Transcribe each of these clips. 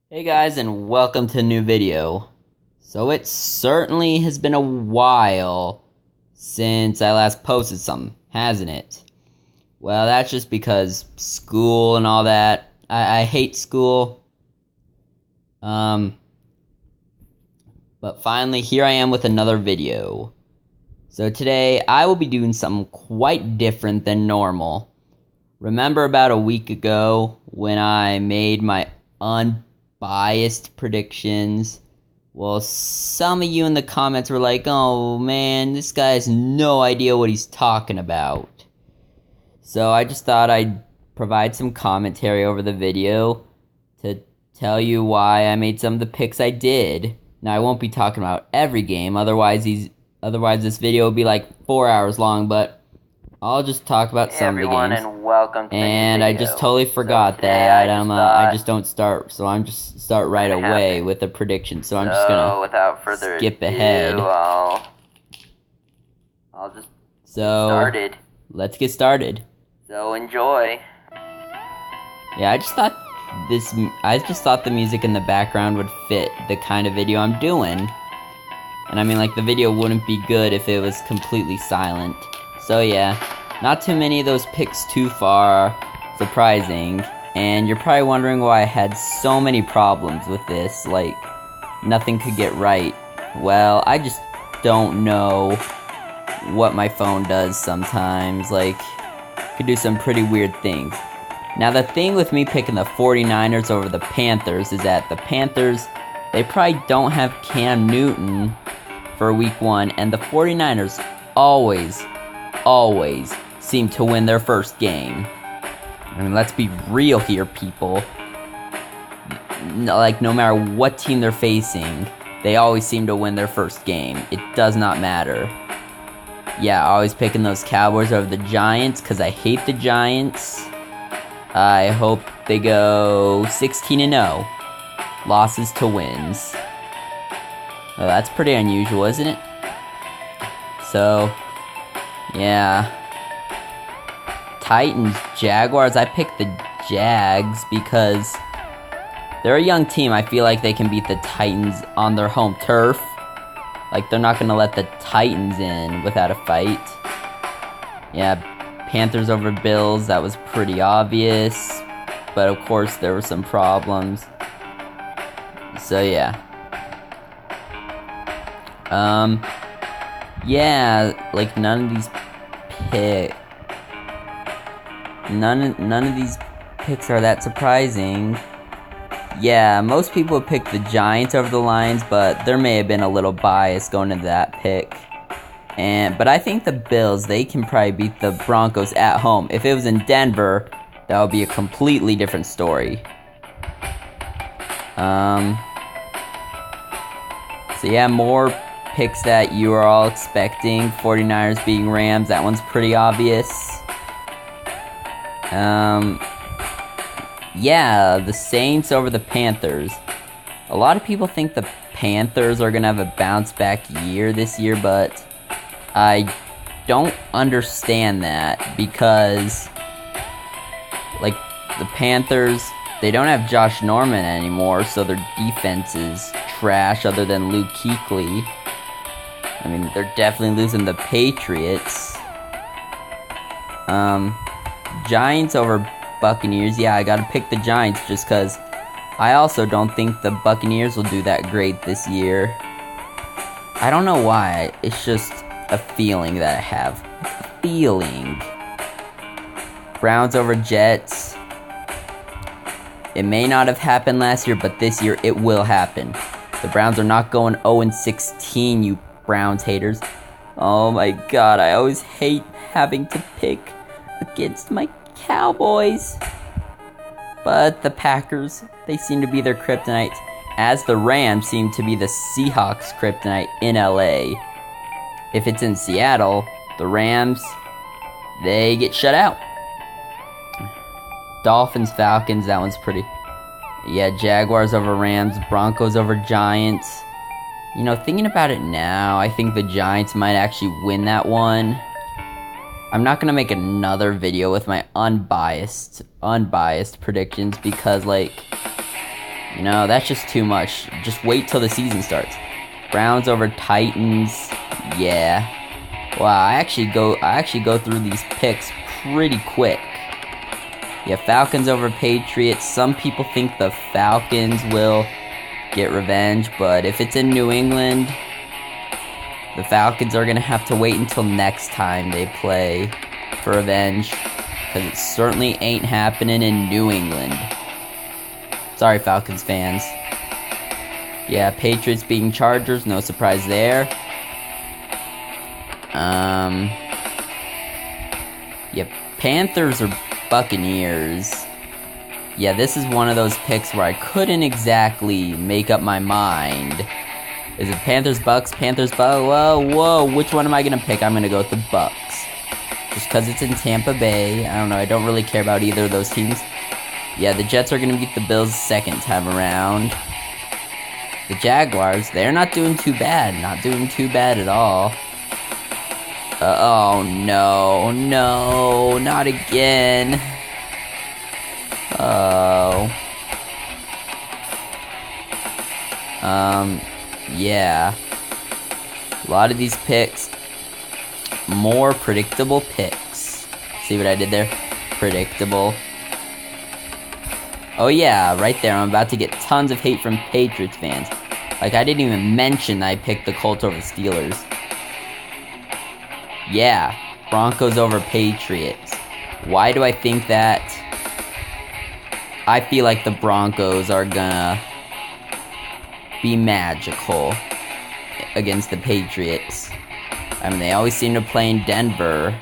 Hey guys, and welcome to a new video. So it certainly has been a while since I last posted something, hasn't it? Well, that's just because school and all that. I hate school. But finally here I am with another video. So today I will be doing something quite different than normal. Remember about a week ago when I made my unbiased predictions? Well, some of you in the comments were like, oh man, this guy has no idea what he's talking about. So I just thought I'd provide some commentary over the video to tell you why I made some of the picks I did. Now I won't be talking about every game, otherwise this video will be like 4 hours long, but I'll just talk about some of the games. And welcome to and I just totally forgot that I just don't start, so I'm just start right away with the prediction. So I'm just gonna without further skip ahead. I'll just started. Let's get started. So enjoy. Yeah, I just thought the music in the background would fit the kind of video I'm doing. And I mean, like, the video wouldn't be good if it was completely silent. So yeah, not too many of those picks too far surprising, and you're probably wondering why I had so many problems with this, like, nothing could get right. Well, I just don't know what my phone does sometimes, like, could do some pretty weird things. Now, the thing with me picking the 49ers over the Panthers is that the Panthers, they probably don't have Cam Newton for week 1, and the 49ers always seem to win their first game. I mean, let's be real here, people. Like, no matter what team they're facing, they always seem to win their first game. It does not matter. Yeah, always picking those Cowboys over the Giants, because I hate the Giants. I hope they go 16-0. Losses to wins. Well, that's pretty unusual, isn't it? So, yeah. Titans, Jaguars. I picked the Jags because they're a young team. I feel like they can beat the Titans on their home turf. Like, they're not going to let the Titans in without a fight. Yeah, Panthers over Bills. That was pretty obvious. But, of course, there were some problems. So, yeah. Yeah, like, none of these picks are that surprising. Yeah, most people would pick the Giants over the Lions, but there may have been a little bias going into that pick. But I think the Bills, they can probably beat the Broncos at home. If it was in Denver, that would be a completely different story. So yeah, more picks that you are all expecting. 49ers beating Rams, that one's pretty obvious. Yeah, the Saints over the Panthers. A lot of people think the Panthers are gonna have a bounce back year this year, but I don't understand that because, like, the Panthers, they don't have Josh Norman anymore, so their defense is trash other than Luke Kuechly. I mean, they're definitely losing the Patriots. Giants over Buccaneers. Yeah, I gotta pick the Giants just because I also don't think the Buccaneers will do that great this year. I don't know why. It's just a feeling that I have. A feeling. Browns over Jets. It may not have happened last year, but this year it will happen. The Browns are not going 0-16, you Browns haters. Oh my god, I always hate having to pick against my Cowboys. But the Packers, they seem to be their kryptonite, as the Rams seem to be the Seahawks' kryptonite in LA. If it's in Seattle, the Rams, they get shut out. Dolphins, Falcons, that one's pretty. Yeah, Jaguars over Rams, Broncos over Giants. You know, thinking about it now, I think the Giants might actually win that one. I'm not gonna make another video with my unbiased predictions because, like, You know, that's just too much. Just wait till the season starts. Browns over Titans. Yeah. Wow, I actually go through these picks pretty quick. Yeah, Falcons over Patriots. Some people think the Falcons will get revenge, but if it's in New England, the Falcons are gonna have to wait until next time they play for revenge, because it certainly ain't happening in New England. Sorry, Falcons fans. Yeah, Patriots beating Chargers, no surprise there. Yeah, Panthers or Buccaneers. Yeah, this is one of those picks where I couldn't exactly make up my mind. Is it Panthers, Bucks, Panthers, Bucks? Whoa, which one am I gonna pick? I'm gonna go with the Bucks. Just because it's in Tampa Bay. I don't know, I don't really care about either of those teams. Yeah, the Jets are gonna beat the Bills second time around. The Jaguars, they're not doing too bad. Not doing too bad at all. Oh no, not again. Oh. Yeah. A lot of these picks, more predictable picks. See what I did there? Predictable. Oh yeah, right there. I'm about to get tons of hate from Patriots fans. Like, I didn't even mention I picked the Colts over the Steelers. Yeah, Broncos over Patriots. Why do I think that? I feel like the Broncos are gonna be magical against the Patriots. I mean, they always seem to play in Denver.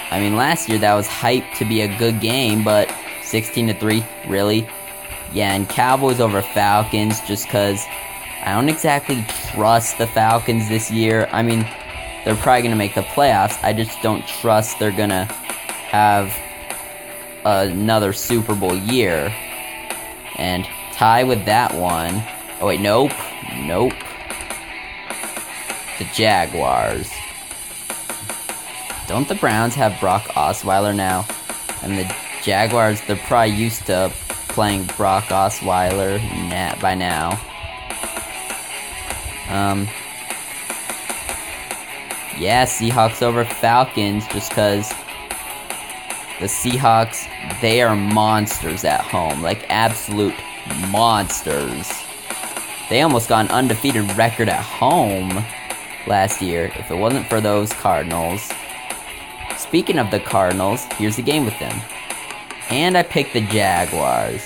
I mean, last year that was hyped to be a good game, but 16-3, really? Yeah, and Cowboys over Falcons, just because I don't exactly trust the Falcons this year. I mean, they're probably going to make the playoffs. I just don't trust they're going to have another Super Bowl year. And tie with that one. Oh, wait, nope. The Jaguars. Don't the Browns have Brock Osweiler now? And the Jaguars, they're probably used to playing Brock Osweiler by now. Yeah, Seahawks over Falcons, just because the Seahawks, they are monsters at home. Like, absolute monsters. They almost got an undefeated record at home last year, if it wasn't for those Cardinals. Speaking of the Cardinals, here's the game with them. And I picked the Jaguars.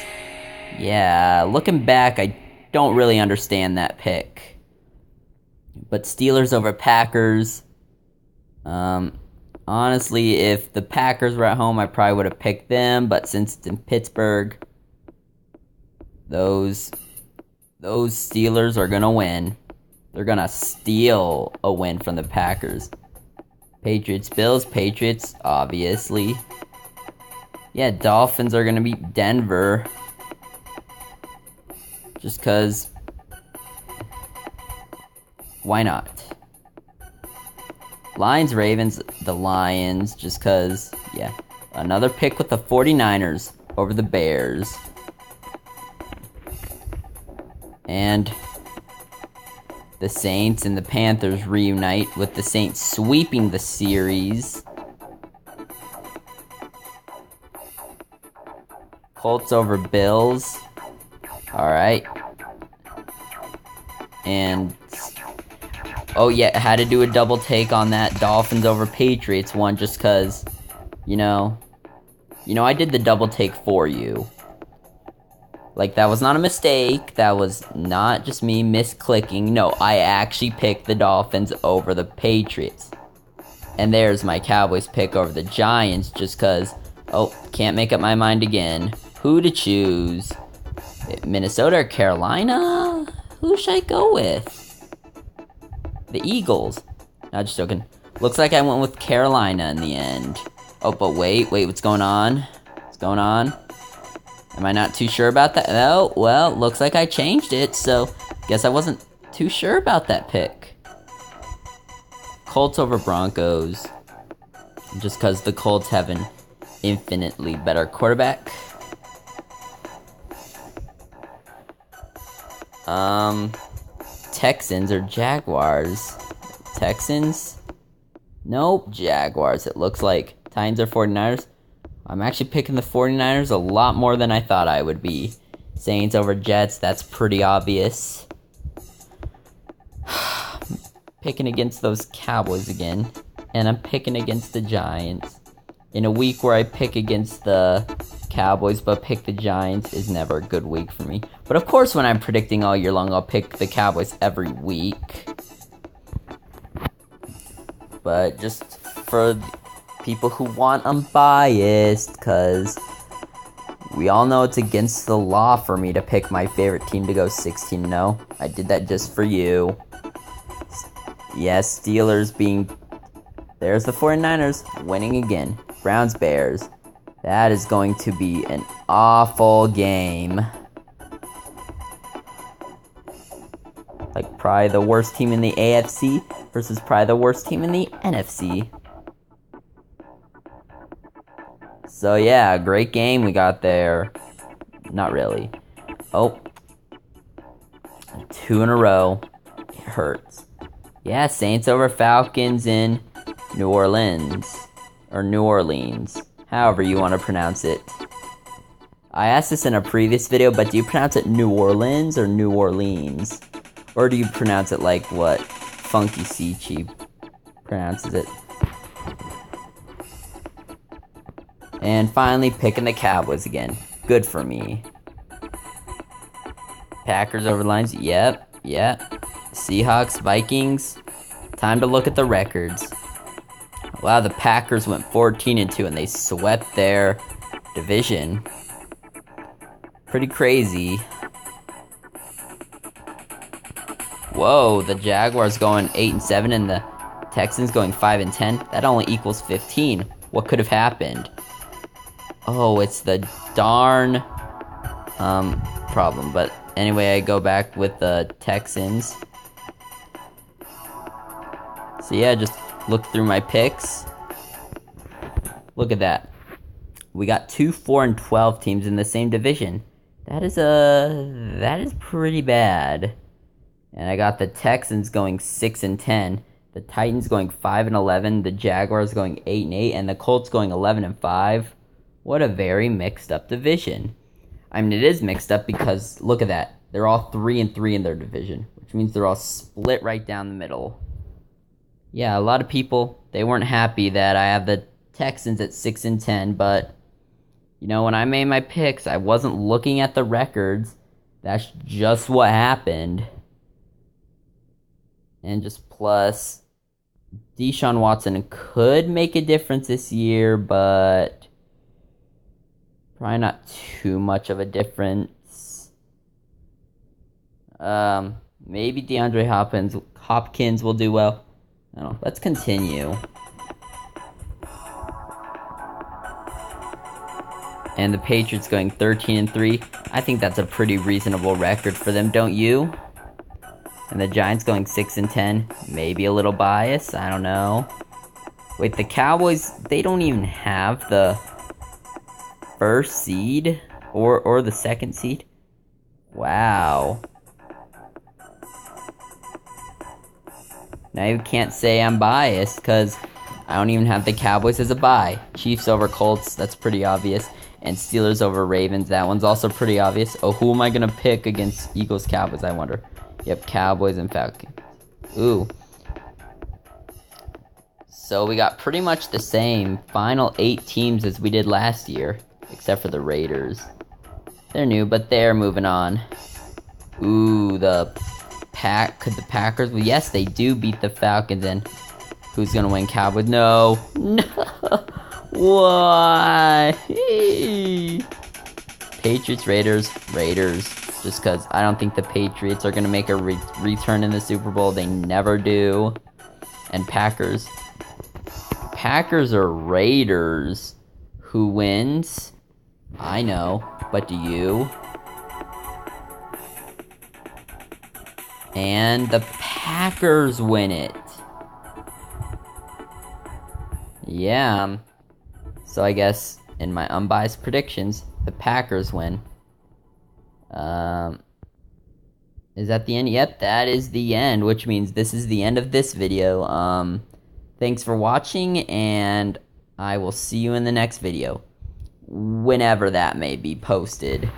Yeah, looking back, I don't really understand that pick. But Steelers over Packers. Honestly, if the Packers were at home, I probably would have picked them. But since it's in Pittsburgh, those Steelers are gonna win. They're gonna steal a win from the Packers. Patriots, Bills, Patriots, obviously. Yeah, Dolphins are gonna beat Denver. Just cause, why not? Lions, Ravens, the Lions, just cause, yeah. Another pick with the 49ers over the Bears. And the Saints and the Panthers reunite, with the Saints sweeping the series. Colts over Bills. Alright. And oh yeah, I had to do a double take on that Dolphins over Patriots one, just cause, you know, I did the double take for you. Like, that was not a mistake. That was not just me misclicking. No, I actually picked the Dolphins over the Patriots. And there's my Cowboys pick over the Giants, just cause, oh, can't make up my mind again. Who to choose? Minnesota or Carolina? Who should I go with? The Eagles. Not just joking. Looks like I went with Carolina in the end. Oh, but wait, what's going on? What's going on? Am I not too sure about that? Oh, well, looks like I changed it, so guess I wasn't too sure about that pick. Colts over Broncos. Just because the Colts have an infinitely better quarterback. Texans or Jaguars? Texans? Nope, Jaguars. It looks like Titans or 49ers. I'm actually picking the 49ers a lot more than I thought I would be. Saints over Jets, that's pretty obvious. Picking against those Cowboys again. And I'm picking against the Giants. In a week where I pick against the Cowboys but pick the Giants is never a good week for me. But of course when I'm predicting all year long, I'll pick the Cowboys every week. But just for people who want Unbiased, because we all know it's against the law for me to pick my favorite team to go 16-0. I did that just for you. Yes, Steelers being... There's the 49ers winning again. Browns, Bears. That is going to be an awful game. Like, probably the worst team in the AFC versus probably the worst team in the NFC. So, yeah, great game we got there. Not really. Oh. 2 in a row. It hurts. Yeah, Saints over Falcons in New Orleans. Or New Orleans. However you want to pronounce it. I asked this in a previous video, but do you pronounce it New Orleans or New Orleans? Or do you pronounce it like what Funky Sichi pronounces it? And finally, picking the Cowboys again. Good for me. Packers over Lions. Yep. Seahawks, Vikings. Time to look at the records. Wow, the Packers went 14-2 and they swept their division. Pretty crazy. Whoa, the Jaguars going 8-7 and the Texans going 5-10. That only equals 15. What could have happened? Oh, it's the darn problem. But anyway, I go back with the Texans. So yeah, just look through my picks. Look at that. We got 2 4-12 teams in the same division. That is pretty bad. And I got the Texans going 6-10, the Titans going 5-11, the Jaguars going 8-8, and the Colts going 11-5. What a very mixed up division. I mean, it is mixed up because look at that. They're all 3-3 in their division, which means they're all split right down the middle. Yeah, a lot of people, they weren't happy that I have the Texans at 6-10, but you know, when I made my picks, I wasn't looking at the records. That's just what happened. And just plus, Deshaun Watson could make a difference this year, but probably not too much of a difference. Maybe DeAndre Hopkins will do well. I don't know. Let's continue. And the Patriots going 13-3. I think that's a pretty reasonable record for them, don't you? And the Giants going 6-10. Maybe a little bias. I don't know. Wait, the Cowboys, they don't even have the first seed or the second seed. Wow. Now you can't say I'm biased because I don't even have the Cowboys as a bye. Chiefs over Colts, that's pretty obvious. And Steelers over Ravens, that one's also pretty obvious. Oh, who am I going to pick against Eagles Cowboys, I wonder? Yep, Cowboys and Falcons. Ooh. So we got pretty much the same final 8 teams as we did last year, except for the Raiders. They're new, but they're moving on. Ooh, could the Packers? Well, yes, they do beat the Falcons, and who's gonna win? Cowboys? No. Why? Patriots, Raiders. Just because I don't think the Patriots are gonna make a return in the Super Bowl. They never do. And Packers or Raiders? Who wins? I know, but do you? And the Packers win it. Yeah. So I guess in my unbiased predictions, the Packers win. Is that the end? Yep, that is the end, which means this is the end of this video. Thanks for watching, and I will see you in the next video. Whenever that may be posted.